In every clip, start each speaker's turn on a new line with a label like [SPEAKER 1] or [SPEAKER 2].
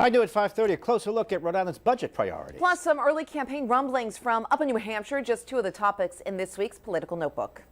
[SPEAKER 1] I do at 5:30, a closer look at Rhode Island's budget priorities.
[SPEAKER 2] Plus some early campaign rumblings from up in New Hampshire, just two of the topics in this week's Political Notebook.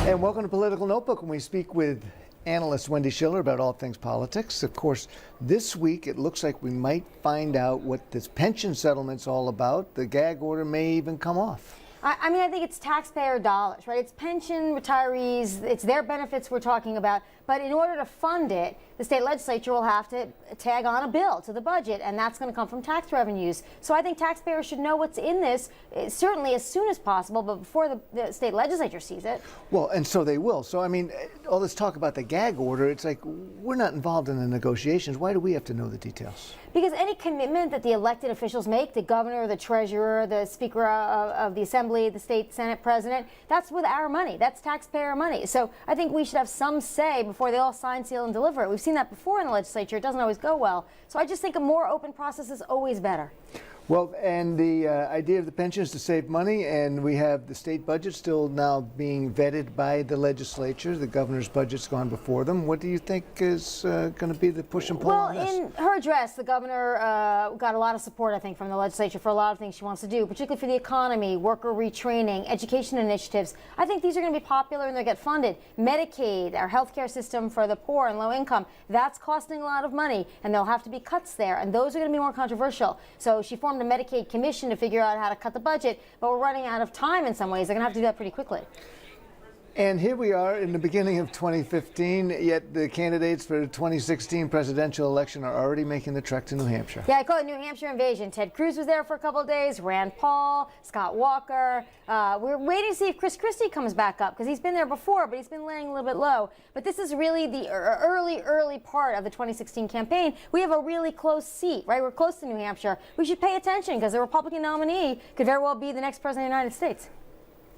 [SPEAKER 3] And welcome to Political Notebook, when we speak with analyst Wendy Schiller about all things politics. Of course, this week it looks like we might find out what this pension settlement's all about. The gag order may even come off.
[SPEAKER 4] I mean, I think it's taxpayer dollars, right? It's pension, retirees, it's their benefits we're talking about. But in order to fund it, the state legislature will have to tag on a bill to the budget, and that's going to come from tax revenues. So I think taxpayers should know what's in this, certainly as soon as possible, but before the state legislature sees it.
[SPEAKER 3] Well, and so they will. So, I mean, all this talk about the gag order, it's like we're not involved in the negotiations. Why do we have to know the details?
[SPEAKER 4] Because any commitment that the elected officials make, the governor, the treasurer, the speaker of the assembly, the state senate president, that's with our money. That's taxpayer money. So I think we should have some say before they all sign, seal, and deliver it. We've seen that before in the legislature. It doesn't always go well. So I just think a more open process is always better.
[SPEAKER 3] Well, and the idea of the pension is to save money, and we have the state budget still now being vetted by the legislature. The governor's budget's gone before them. What do you think is going to be the push and pull on this?
[SPEAKER 4] Well, in her address, the governor got a lot of support, I think, from the legislature for a lot of things she wants to do, particularly for the economy, worker retraining, education initiatives. I think these are going to be popular and they'll get funded. Medicaid, our health care system for the poor and low income, that's costing a lot of money, and there'll have to be cuts there, and those are going to be more controversial. So she formed a Medicaid commission to figure out how to cut the budget, but we're running out of time in some ways. They're going to have to do that pretty quickly.
[SPEAKER 3] And here we are in the beginning of 2015, yet the candidates for the 2016 presidential election are already making the trek to New Hampshire.
[SPEAKER 4] Yeah, I call it New Hampshire invasion. Ted Cruz was there for a couple of days, Rand Paul, Scott Walker. We're waiting to see if Chris Christie comes back up, because he's been there before, but he's been laying a little bit low. But this is really the early part of the 2016 campaign. We have a really close seat, right? We're close to New Hampshire. We should pay attention, because the Republican nominee could very well be the next president of the United States.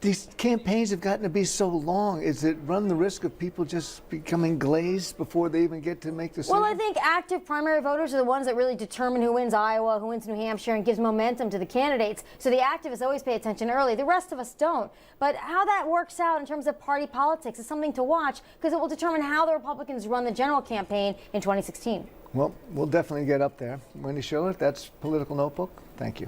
[SPEAKER 3] These campaigns have gotten to be so long. Is it run the risk of people just becoming glazed before they even get to make decisions?
[SPEAKER 4] Well, I think active primary voters are the ones that really determine who wins Iowa, who wins New Hampshire, and gives momentum to the candidates. So the activists always pay attention early. The rest of us don't. But how that works out in terms of party politics is something to watch, because it will determine how the Republicans run the general campaign in 2016.
[SPEAKER 3] Well, we'll definitely get up there. Wendy Schiller, that's Political Notebook. Thank you.